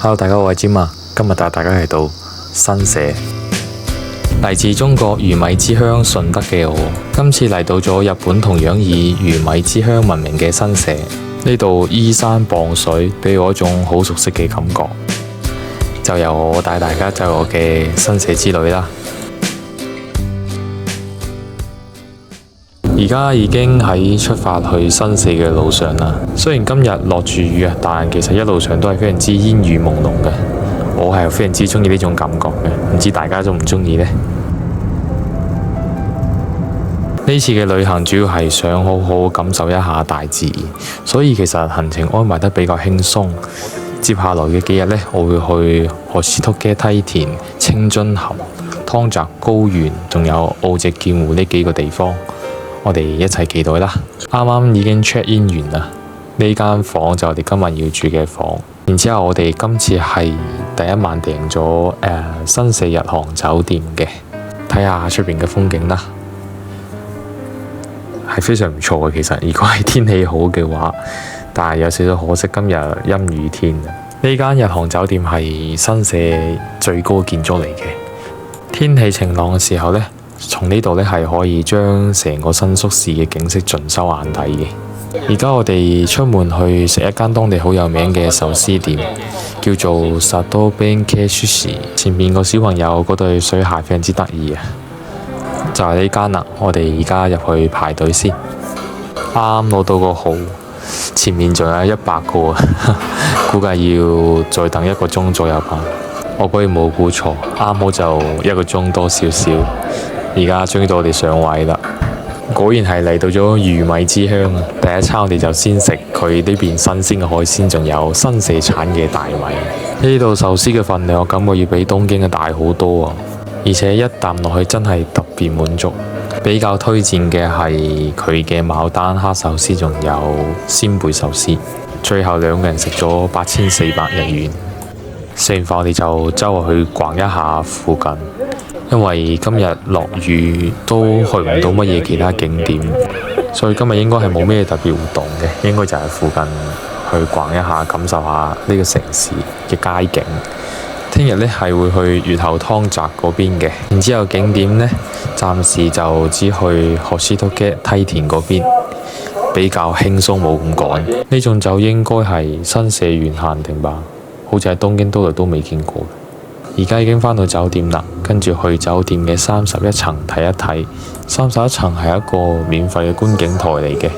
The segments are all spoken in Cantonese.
Hello，大家好，我係詹啊，今日帶大家嚟到新社，嚟自中國魚米之鄉順德嘅我，今次嚟到咗日本同樣以魚米之鄉聞名嘅新社。呢度依山傍水，俾我一種好熟悉嘅感覺。就由我帶大家走我嘅新社之旅啦。而家已經喺出發去新社嘅路上啦。雖然今日落住雨啊，但其實一路上都係非常之煙雨朦朧嘅。我係非常之中意呢種感覺嘅，唔知大家中唔中意呢？呢次嘅旅行主要係想好好感受一下大自然，所以其實行程安排得比較輕鬆。接下來嘅幾日呢，我會去河西突嘅梯田、清津峽、湯澤高原，仲有澳脊劍湖呢幾個地方。我哋一齊期待啦！啱啱已經 check in 完啦，呢間房就我哋今日要住嘅房。然之後我哋今次係第一晚訂咗新社日航酒店嘅，睇下出邊嘅風景啦，係非常唔錯嘅。其實如果係天氣好嘅話，但係有少少可惜今日陰雨天。呢間日航酒店係新社最高建築嚟嘅，天氣晴朗嘅時候呢，從呢度呢係可以將成個新宿市嘅景色盡收眼底嘅。而家我哋出門去食一間當地好有名嘅壽司店，叫做Sato Benke Sushi。前面個小朋友嗰對水鞋非常之得意啊，就係呢間啦。我哋而家入去排隊先，啱啱攞到個號，前面仲有100個，估計要再等1個鐘左右吧。我果然冇估錯，啱好就1個鐘多少少。而家終於到我哋上位啦，果然係嚟到咗魚米之鄉啊！第一餐我哋就先食佢呢邊新鮮嘅海鮮，仲有新社產嘅大米。呢度壽司嘅份量我感覺要比東京嘅大好多啊！而且一啖落去真係特別滿足。比較推薦嘅係佢嘅牡丹蝦壽司，仲有鮮貝壽司。最後2個人食咗8400日元。食完飯我哋就周圍去逛一下附近。因為今日落雨，都去唔到乜嘢其他景點，所以今日應該係冇咩特別活動嘅，應該就係附近去逛一下，感受下呢個城市嘅街景。聽日呢係會去越後湯澤嗰邊嘅，然之後景點呢，暫時就只去河西突嘅梯田嗰邊，比較輕鬆冇咁趕。呢種酒應該係新社員限定吧，好似喺東京都都未見過。而家已經返到酒店啦，跟住去酒店嘅31層睇一睇。31層係一個免費嘅觀景台嚟嘅。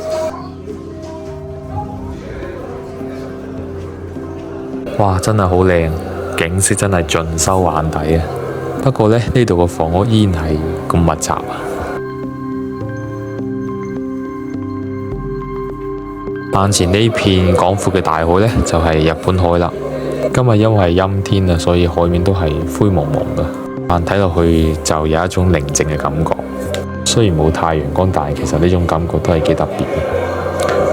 哇，真係好靚，景色真係盡收眼底啊！不過呢度個房屋依然係咁密集啊。眼前呢片廣闊嘅大海呢，就係日本海啦。今日因為陰天啊，所以海面都係灰蒙蒙嘅，但睇落去就有一種寧靜嘅感覺。雖然冇太陽光，但係其實呢種感覺都係幾特別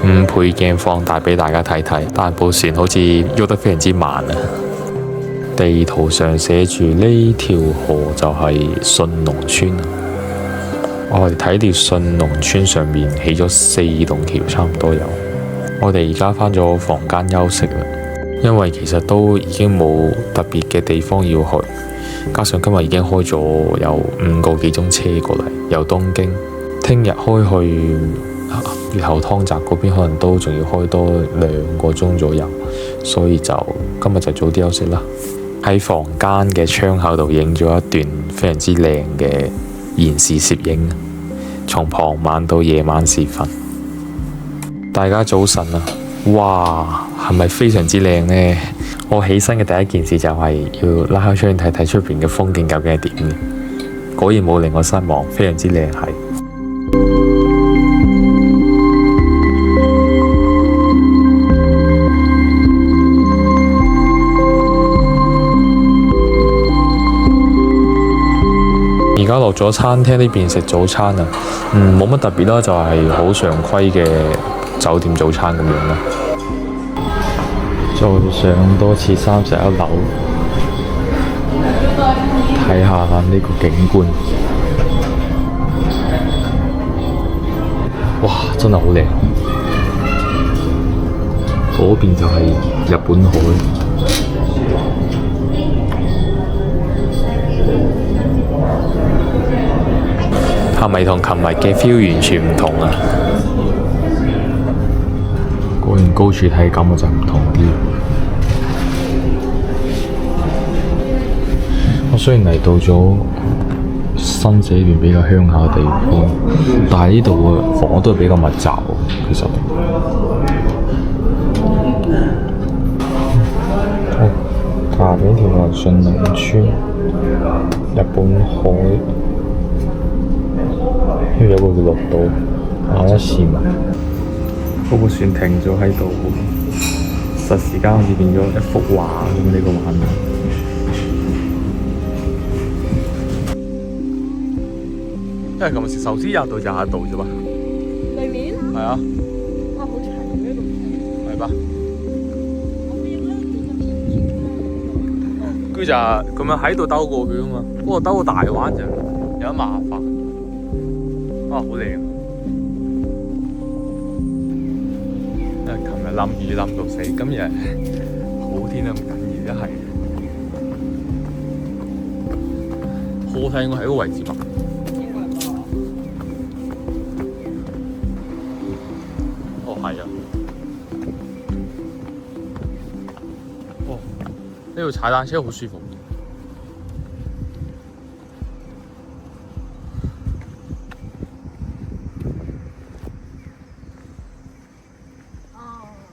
嘅。5倍鏡放大俾大家睇睇，但部船好似喐得非常之慢啊。地圖上寫住呢條河就係信濃村啊。我哋睇條信濃村上面起咗4棟橋，差唔多有。我哋而家返咗房間休息啦。因為其實都已經冇特別嘅地方要去，加上今日已經開咗有5個幾鐘車過嚟，由東京。聽日開去越後湯澤嗰邊，可能都仲要開多2個鐘左右，所以就今日就早啲休息啦。喺房間嘅窗口度影咗一段非常之靚嘅延時攝影，從傍晚到夜晚時分。大家早晨啊！哇，係咪非常之靚呢？我起身嘅第一件事就係要拉開窗睇睇出邊嘅風景究竟係點嘅。果然冇令我失望，非常之靚係。而家落咗餐廳呢邊食早餐啊，冇乜特別啦，就係好常規嘅酒店早餐咁樣啦。再上多次31樓，睇下呢個景觀。哇，真係好靚！嗰邊就係日本海。日嘅 feel 完全唔同啊！果然高處體感就唔同啲。我雖然嚟到咗新社段比較鄉下嘅地方，但係呢度嘅房屋都係比較密集喎。其實，下邊條係信濃村，日本海，呢度有個叫綠島，下一線，嗰部船停咗喺度，霎時間好似變咗一幅畫咁呢個畫面。因為咁食壽司廿度啫嘛。對面？係啊。哇，好長嘅呢度。係吧？佢就咁樣喺度兜過去啊嘛，不過兜個大彎就有啲麻煩。哇，好靚！因為琴日淋雨淋到死，今日好天都唔緊要，一係好睇我喺個位置吧。係啊！哦，呢度踩單車好舒服。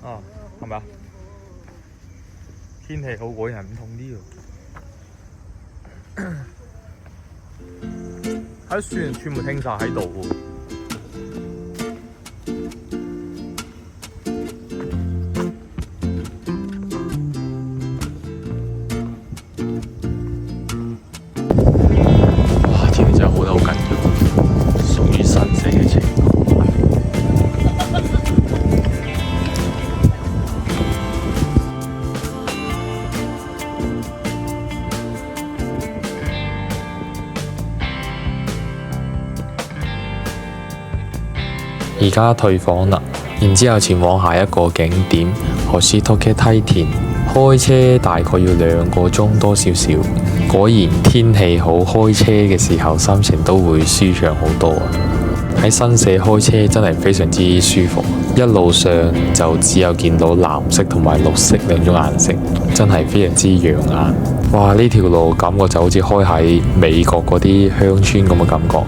啊，係咪啊？天氣好果然係唔同啲喎。喺船全部停晒喺度喎。而家退房啦，然之後前往下一個景點星時梯田，開車大概要2個鐘多少少。果然天氣好，開車嘅時候心情都會舒暢好多啊！喺新社開車真係非常之舒服，一路上就只有見到藍色同埋綠色兩種顏色，真係非常之養眼。哇！呢條路感覺就好似開喺美國嗰啲鄉村咁嘅感覺。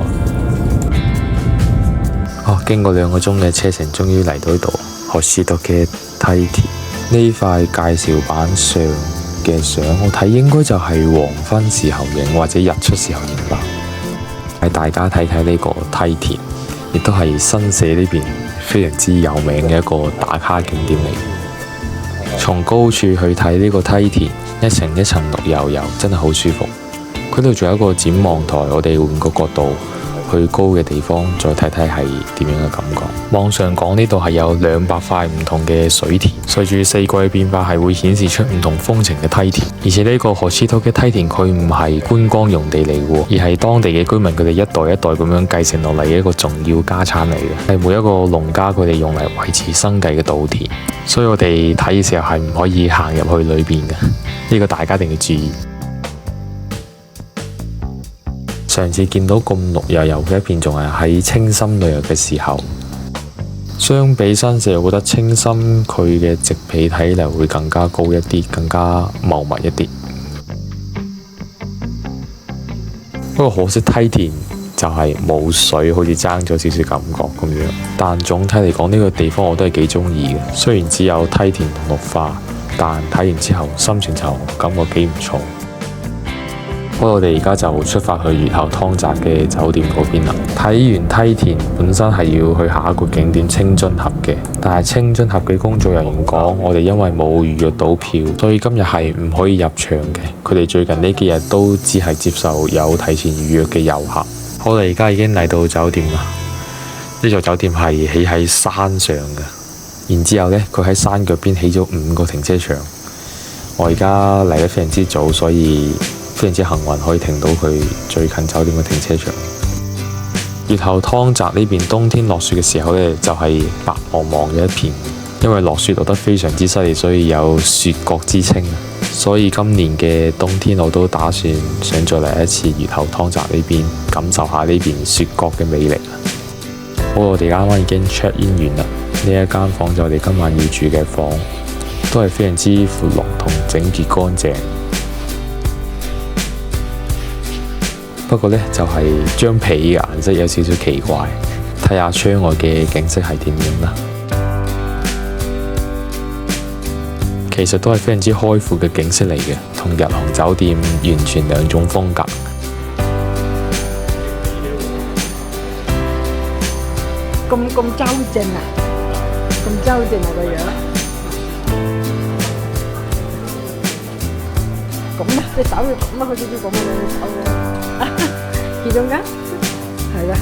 經過2個鐘嘅車程，終於嚟到呢度星時梯田。呢塊介紹板上嘅相，我睇應該就係黃昏時候影或者日出時候影吧。帶大家睇睇呢個梯田，亦都係新社呢邊非常之有名嘅一個打卡景點嚟。從高處去睇呢個梯田，一層一層綠油油，真係好舒服。佢度仲有一個展望台，我哋換個角度去高嘅地方再睇睇係點樣嘅感覺。網上講呢度係有200塊唔同嘅水田，隨住四季嘅變化係會顯示出唔同風情嘅梯田。而且呢個星時梯田佢唔係觀光用地嚟嘅，而係當地嘅居民佢哋一代一代咁樣繼承落嚟嘅一個重要家產嚟嘅，係每一個農家佢哋用嚟維持生計嘅稻田。所以我哋睇嘅時候係唔可以行入去裏邊嘅，呢個大家一定要注意。上次見到咁綠油油嘅一片，仲係喺青森旅遊嘅時候。相比新社，我覺得青森佢嘅植被睇嚟會更加高一啲，更加茂密一啲。不過可惜梯田就係冇水，好似爭咗少少感覺咁樣。但總體嚟講，呢個地方我都係幾中意嘅。雖然只有梯田同綠化，但睇完之後心情就感覺幾唔錯。不過我哋而家就出發去越後湯澤嘅酒店嗰邊啦。睇完梯田，本身係要去下一個景點清津峽嘅，但係清津峽嘅工作人員講，我哋因為冇預約到票，所以今日係唔可以入場嘅。佢哋最近呢幾日都只係接受有提前預約嘅遊客。我哋而家已經嚟到酒店啦。呢座酒店係起喺山上嘅，然之後呢，佢喺山腳邊起咗5個停車場。我而家嚟得非常之早，所以非常之幸運可以停到佢最近酒店嘅停車場。越後湯澤呢邊冬天落雪嘅時候呢，就係白茫茫嘅一片，因為落雪落得非常之犀利，所以有雪國之稱。所以今年嘅冬天我都打算想再嚟一次越後湯澤呢邊，感受下呢邊雪國嘅魅力。我哋啱啱已經 check in 完啦，呢一間房就我哋今晚要住嘅房，都係非常之闊落同整潔乾淨。不過呢，就係張被嘅顏色有少少奇怪，睇下窗外嘅景色係點樣啦。其實都係非常之開闊嘅景色嚟嘅，同日航酒店完全兩種風格。咁周正啊！咁周正啊個樣。咁啊，隻手要咁啊，好似啲咁嘅隻手嘅。見到㗎？係啊。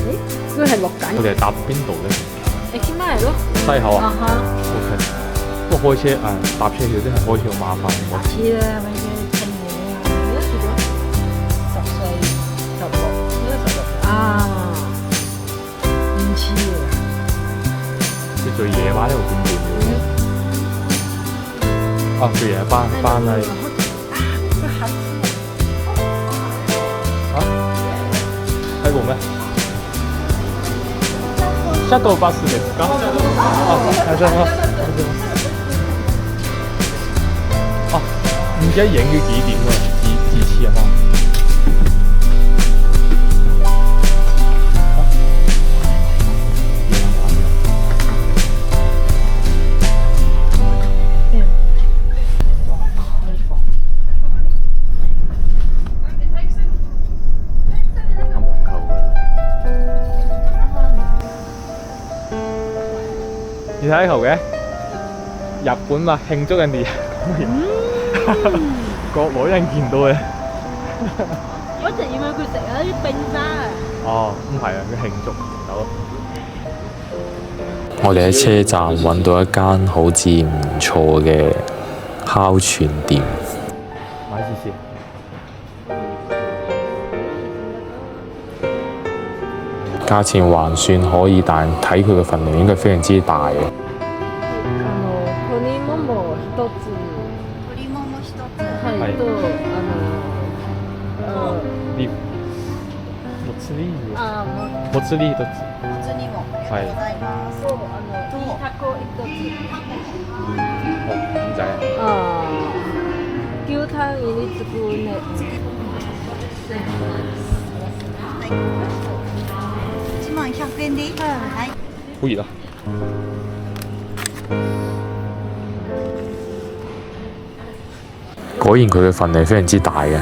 咦？呢個係落緊。我哋係搭邊度呢？你傾翻嚟咯。西口啊啊哈。 ？OK。不過開車搭車有啲係開車好麻煩。搭車啦，咪嘅清嘢啊！而家幾多？14、16，16啊，唔似啊。即係最夜晚呢個半夜嘅。啊，最夜翻嚟。啊？睇過咩？Shuttle bus ですか？啊，睇咗啦。啊，唔記得影咗幾點喎？幾次啊嘛？你睇頭嘅日本嘛，慶祝人哋國內人見到嘅。我一直以為佢食嗰啲冰沙啊。哦，唔係啊，佢慶祝有。我哋喺車站揾到一間好似唔錯嘅烤串店。買試試。價錢還算可以，但睇佢嘅份量應該非常之大嘅。鶏もも一つ。鶏もも一つ。はい。ともつ煮。あ、もつ煮一つ。もつ煮も。はい。とタコ一つ。唔使あ、牛タン入りつくね。100円でいい？はい。好熱啊！果然佢嘅份量非常之大嘅，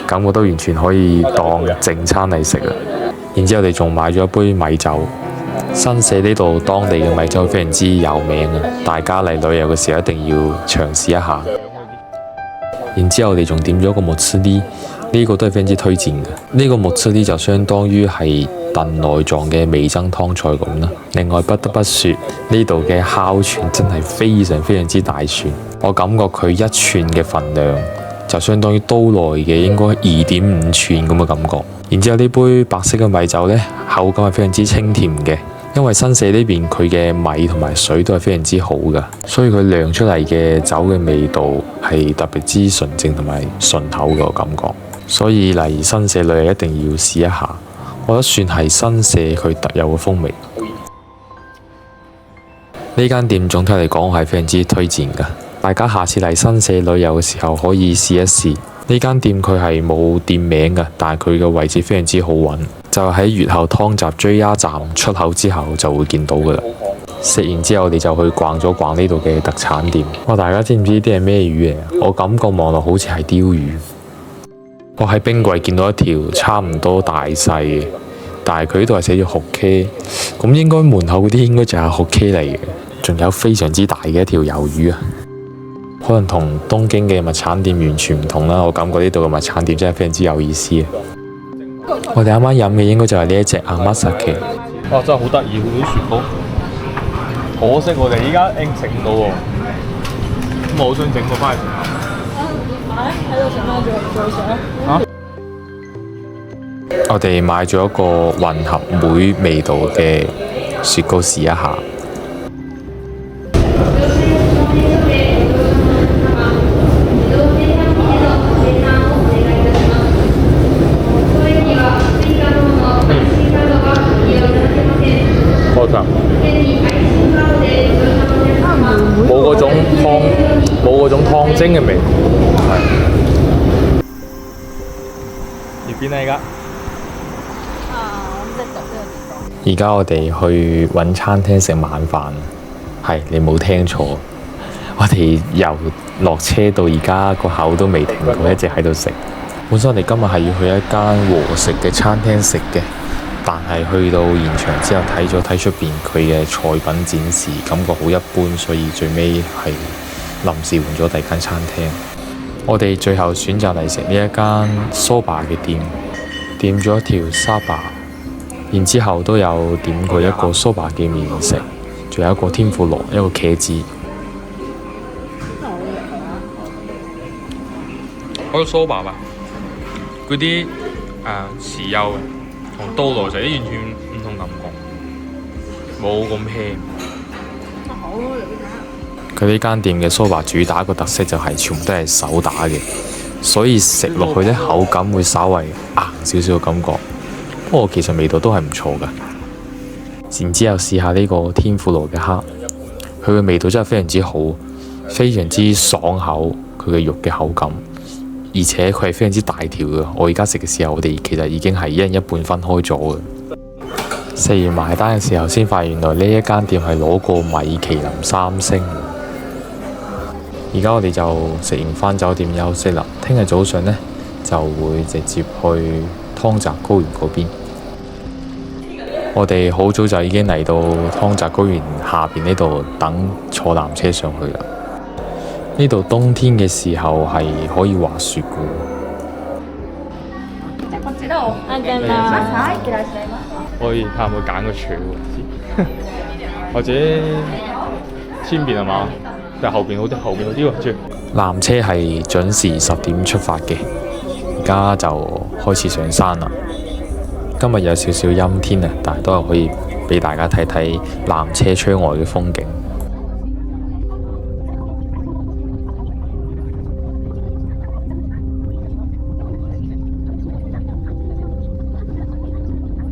感覺都完全可以當正餐嚟食啊！然之後我哋仲買咗一杯米酒，新社呢度當地嘅米酒非常之有名啊！大家嚟旅遊嘅時候一定要嘗試一下。然之後我哋仲點咗個もつ煮，呢個都係非常之推薦嘅。呢個もつ煮就相當於係燉內臟嘅味噌湯菜咁啦。另外不得不說，呢度嘅烤串真係非常非常之大串，我感覺佢一串嘅份量就相當於刀內嘅應該2.5串咁嘅感覺。然之後呢杯白色嘅米酒呢，口感係非常之清甜嘅，因為新社呢邊佢嘅米同埋水都係非常之好㗎，所以佢釀出嚟嘅酒嘅味道係特別之純正同埋順口嘅感覺。所以嚟新社旅遊一定要試一下。我覺得算係新社佢特有嘅風味。呢間店總體嚟講係非常之推薦㗎，大家下次嚟新社旅遊嘅時候可以試一試。呢間店佢係冇店名㗎，但係佢嘅位置非常之好揾，就喺越後湯站 JR 站出口之後就會見到㗎啦。食完之後我哋就去逛咗逛呢度嘅特產店。哇！大家知唔知呢啲係咩魚嚟啊？我感覺望落好似係鯛魚。我喺冰櫃見到一條差唔多大細嘅，但係佢呢度係寫住ホッケ，咁應該門口嗰啲應該就係ホッケ嚟嘅。仲有非常之大嘅一條魷魚啊！可能同東京嘅物產店完全唔同啦。我感覺呢度嘅物產店真係非常之有意思啊！我哋啱啱飲嘅應該就係呢一隻阿馬薩奇。哇！真係好得意喎啲雪糕，可惜我哋依家整唔到喎。咁我好想整個翻嚟食下。喺度食咩？仲想？我哋買咗一個混合梅味道嘅雪糕試一下。蒸嘅味。係。要邊啊？而家？我唔識讀呢個地方。而家我哋去揾餐廳食晚飯，係你冇聽錯，我哋由落車到而家個口都未停過，一直喺度食。本身我哋今日係要去一間和食嘅餐廳食嘅，但係去到現場之後睇出邊佢嘅菜品展示，感覺好一般，所以最尾係臨時換咗第二間餐廳。我哋最後選擇嚟食呢一間蘇巴嘅店，點咗一條沙巴。然之後都有點過一個蘇巴嘅麵食，仲有一個天婦羅，一個茄子。嗰個蘇巴嘛，嗰啲豉油同刀羅仔完全唔同感覺，冇咁輕。佢呢間店嘅蘇巴主打個特色就係全部都係手打嘅，所以食落去呢口感會稍微硬少少嘅感覺。不過其實味道都係唔錯㗎。然之後試下呢個天婦羅嘅蝦，佢嘅味道真係非常之好，非常之爽口，佢嘅肉嘅口感，而且佢係非常之大條嘅。我而家食嘅時候，我哋其實已經係一人一半分開咗嘅。食完埋單嘅時候，先發現原來呢一間店係攞過米其林3星。而家我哋就食完返酒店休息啦。聽日早上呢，就會直接去湯澤高原嗰邊。我哋好早就已經嚟到湯澤高原下邊呢度等坐纜車上去啦。呢度冬天嘅時候係可以滑雪嘅。可以睇下有冇揀個柱喎，或者前邊係嘛？但係後邊好啲，後邊好啲喎。纜車係準時10點出發嘅，而家就開始上山啦。今日有少少陰天啊，但係都係可以俾大家睇睇纜車窗外嘅風景。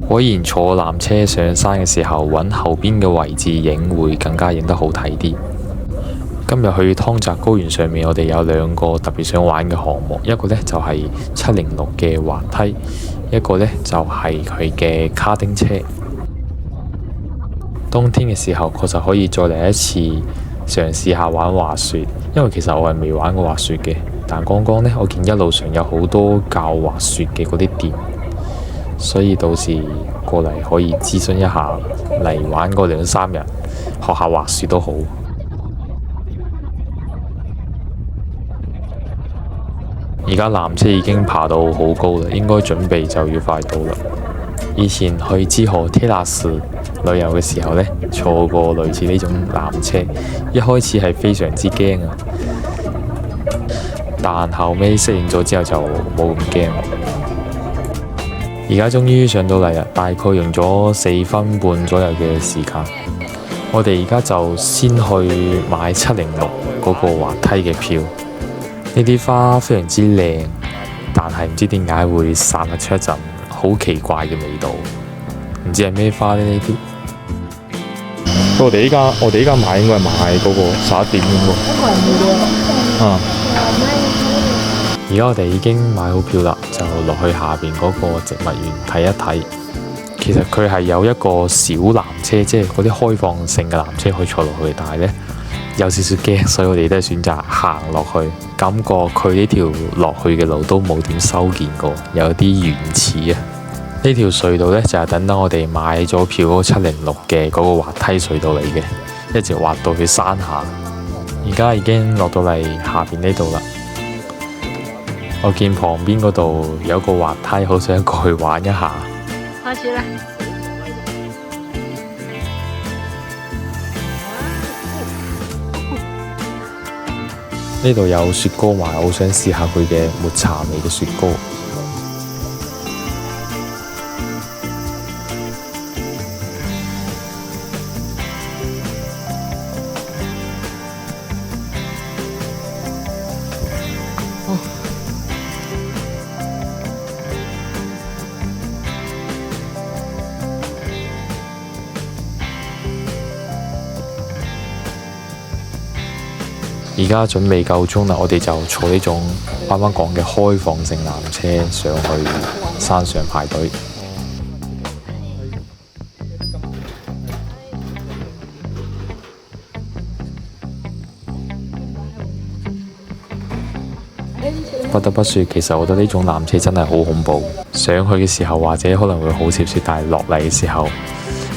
果然坐纜車上山嘅時候，揾後邊嘅位置影會更加影得好睇啲。今日去湯澤高原上面，我哋有2個特別想玩嘅項目，一個呢就係706嘅滑梯，一個呢就係佢嘅卡丁車。冬天嘅時候確實可以再嚟一次嘗試下玩滑雪，因為其實我係未玩過滑雪嘅，但剛剛呢，我見一路上有好多教滑雪嘅嗰啲店，所以到時過嚟可以諮詢一下，嚟玩個2-3日，學下滑雪都好。而家纜車已經爬到好高啦，應該準備就要快到啦。以前去知河鐵納斯旅遊嘅時候呢，坐過類似呢種纜車，一開始係非常之驚啊，但後尾適應咗之後就冇咁驚。而家終於上到嚟啦，大概用咗4分半左右嘅時間。我哋而家就先去買706嗰個滑梯嘅票。呢啲花非常之靚，但係唔知點解會散發出一陣好奇怪嘅味道，唔知係咩花呢？呢啲。我哋依家買應該係買嗰個11點嗰個。而家我哋已經買好票啦，就落去下邊嗰個植物園睇一睇。其實佢係有一個小纜車，即係嗰啲開放性嘅纜車可以坐落去，但係呢，有少少驚，所以我哋都係選擇行落去。感覺佢呢條落去嘅路都冇點修建過，有啲原始啊。呢條隧道呢，就係等我哋買咗票嗰706嘅嗰個滑梯隧道嚟嘅，一直滑到去山下。而家已經落到嚟下邊呢度啦。我見旁邊嗰度有個滑梯，好想過去玩一下。開始啦！呢度有雪糕賣，我好想試下佢嘅抹茶味嘅雪糕。而家準備夠鐘啦，我哋就坐呢種啱啱講嘅開放性纜車上去山上排隊。不得不說，其實我覺得呢種纜車真係好恐怖。上去嘅時候或者可能會好少少，但係落嚟嘅時候，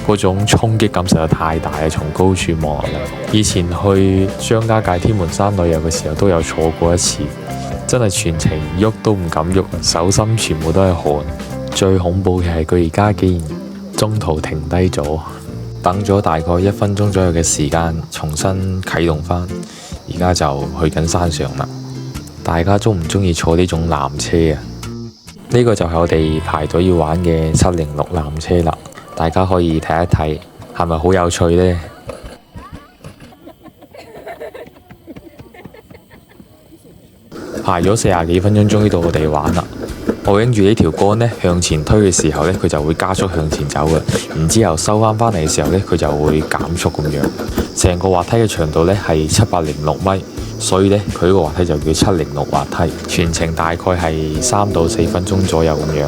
嗰種衝擊感實在太大啦！從高處望落嚟，以前去張家界天門山旅遊嘅時候都有坐過一次，真係全程喐都唔敢喐，手心全部都係汗。最恐怖嘅係佢而家竟然中途停低咗，等咗大概1分鐘左右嘅時間，重新啟動返，而家就去緊山上啦。大家鍾唔鍾意坐呢種纜車啊？呢個就係我哋排隊要玩嘅706纜車啦，大家可以睇一睇，係咪好有趣呢？排咗40幾分鐘，終於到我哋玩啦。我拎住呢條杆呢，向前推嘅時候呢，佢就會加速向前走嘅，然之後收返嘅時候呢，佢就會減速咁樣。成個滑梯嘅長度呢係706米。所以呢，佢呢個滑梯就叫706滑梯，全程大概係3到4分鐘左右咁樣。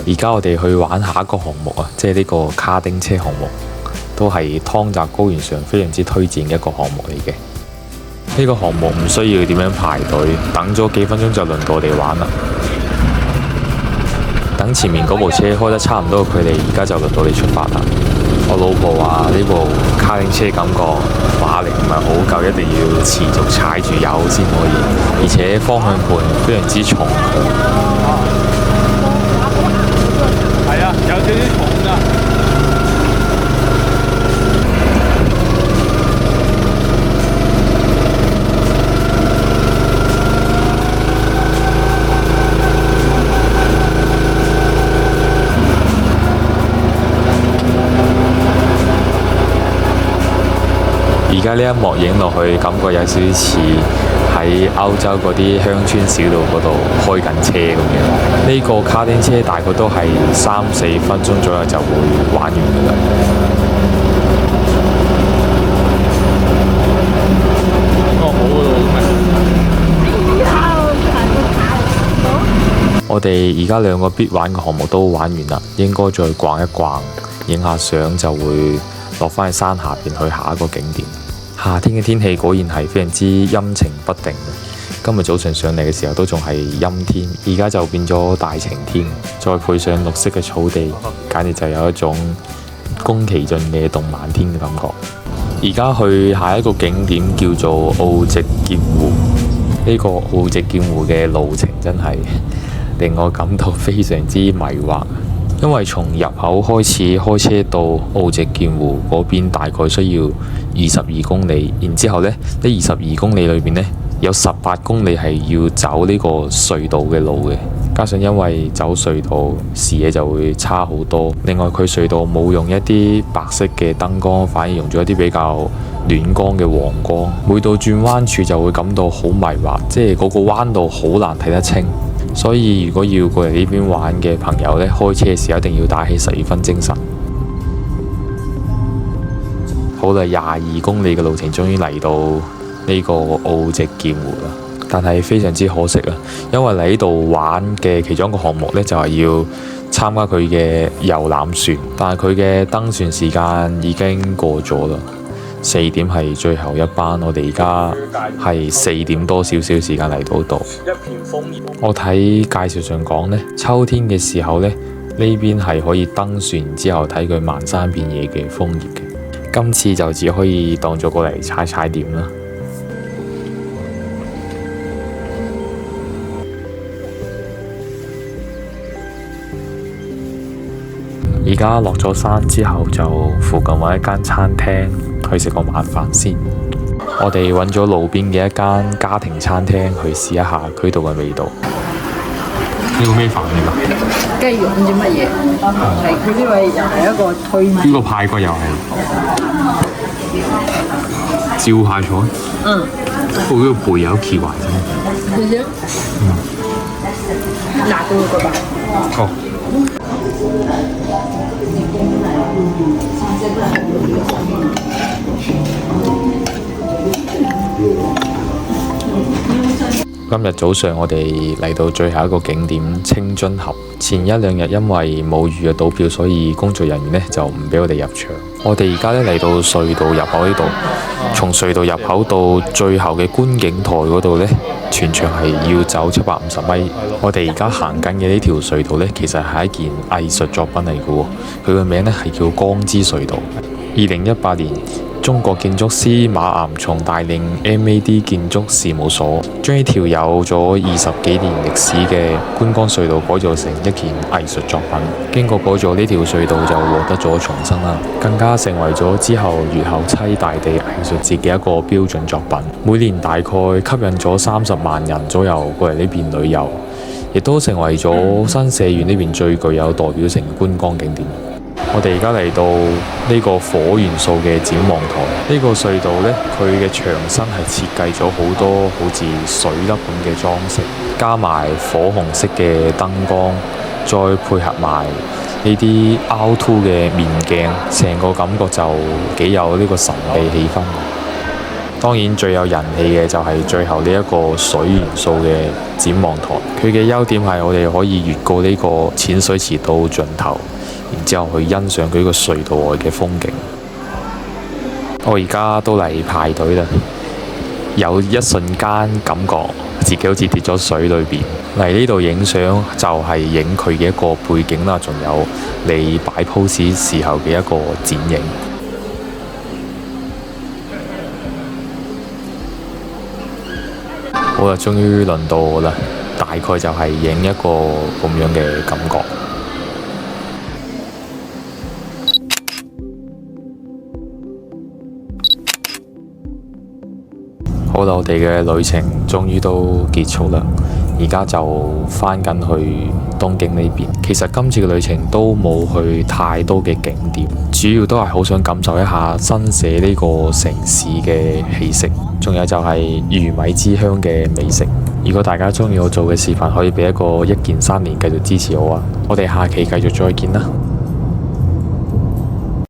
而家我哋去玩下一個項目啊，即係呢個卡丁車項目，都係湯澤高原上非常之推薦嘅一個項目嚟嘅。呢個項目唔需要點樣排隊，等咗幾分鐘就輪到我哋玩啦。等前面嗰部車開得差唔多嘅距離，而家就輪到你出發啦。我老婆話呢部卡丁車感覺馬力唔係好夠，一定要持續踩住油先可以，而且方向盤非常之重。係啊，有少少重㗎。而家呢一幕影落去，感覺有少少似喺歐洲嗰啲鄉村小道嗰度開緊車咁樣。呢個卡丁車大概都係3-4分鐘左右就會玩完㗎啦。我哋而家2個必玩嘅項目都玩完啦，應該再逛一逛，影下相就會落返去山下邊去下一個景點。夏天嘅天氣果然係非常之陰晴不定嘅。今日早上上嚟嘅時候都仲係陰天，而家就變咗大晴天，再配上綠色嘅草地，簡直就有一種宮崎駿嘅動漫天嘅感覺。而家去下一個景點叫做澳籍劍湖，呢個澳籍劍湖嘅路程真係令我感到非常之迷惑。因為從入口開始開車到澳籍劍湖嗰邊大概需要22公里，然之後呢22公里裏邊呢，有18公里係要走呢個隧道嘅路嘅，加上因為走隧道視野就會差好多。另外佢隧道冇用一啲白色嘅燈光，反而用咗一啲比較暖光嘅黃光，每到轉彎處就會感到好迷惑，即係嗰個彎道好難睇得清。所以如果要過嚟呢邊玩嘅朋友呢，開車嘅時候一定要打起12分精神。好啦，22公里嘅路程終於嚟到呢個澳籍劍湖啦，但係非常之可惜啊，因為嚟呢度玩嘅其中一個項目呢，就係要參加佢嘅遊覽船，但係佢嘅登船時間已經過咗啦。4點係最後一班，我哋而家係4點多少少時間嚟到度。我睇介紹上講呢，秋天嘅時候呢，呢邊係可以登船之後睇佢漫山遍野嘅楓葉嘅。今次就只可以當咗過嚟踩踩點啦。而家落咗山之後，就附近揾一間餐廳去食個晚飯先。我哋揾咗路邊嘅一間家庭餐廳去試一下佢度嘅味道。呢個咩飯嚟㗎？雞肉唔知乜嘢，係佢呢位又係一個推薦。呢個排骨又係招牌菜。嗯。不過呢個背有企壞啫。少少。辣到個吧。哦。今日早上我哋嚟到最後一個景點清津峽。前一兩日因為冇預約到票，所以工作人員呢就唔俾我哋入場。我哋而家呢嚟到隧道入口呢度，從隧道入口到最後嘅觀景台嗰度呢，全長係要走750米。我哋而家行緊嘅呢條隧道呢，其實係一件藝術作品嚟嘅喎。佢個名呢係叫光之隧道。2018年，中國建築師馬岩松帶領 MAD 建築事務所將呢條有咗20幾年歷史嘅觀光隧道改造成一件藝術作品。經過改造，呢條隧道就獲得咗重生啦，更加成為咗之後越後妻大地藝術節嘅一個標準作品。每年大概吸引咗30萬人左右過嚟呢邊旅遊，亦都成為咗新社縣呢邊最具有代表性嘅觀光景點。我哋而家嚟到呢個火元素嘅展望台，呢個隧道呢，佢嘅牆身係設計咗好多好似水粒咁嘅裝飾，加埋火紅色嘅燈光，再配合埋呢啲凹凸嘅面鏡，成個感覺就幾有呢個神秘氣氛。當然最有人氣嘅就係最後呢一個水元素嘅展望台，佢嘅優點係我哋可以越過呢個淺水池到盡頭，然之後去欣賞佢個隧道外嘅風景。我而家都嚟排隊啦，有一瞬間感覺自己好似跌咗水裏邊。嚟呢度影相就係影佢嘅一個背景啦，仲有你擺 pose 時候嘅一個剪影。好啦，終於輪到我啦，大概就係影一個咁樣嘅感覺。好啦，我哋嘅旅程終於都結束啦，而家就返緊去東京呢邊。其實今次嘅旅程都冇去太多嘅景點，主要都係好想感受一下新社呢個城市嘅氣息，仲有就係魚米之鄉嘅美食。如果大家鍾意我做嘅視頻，可以俾一個1鍵3連繼續支持我啊！我哋下期繼續再見啦〜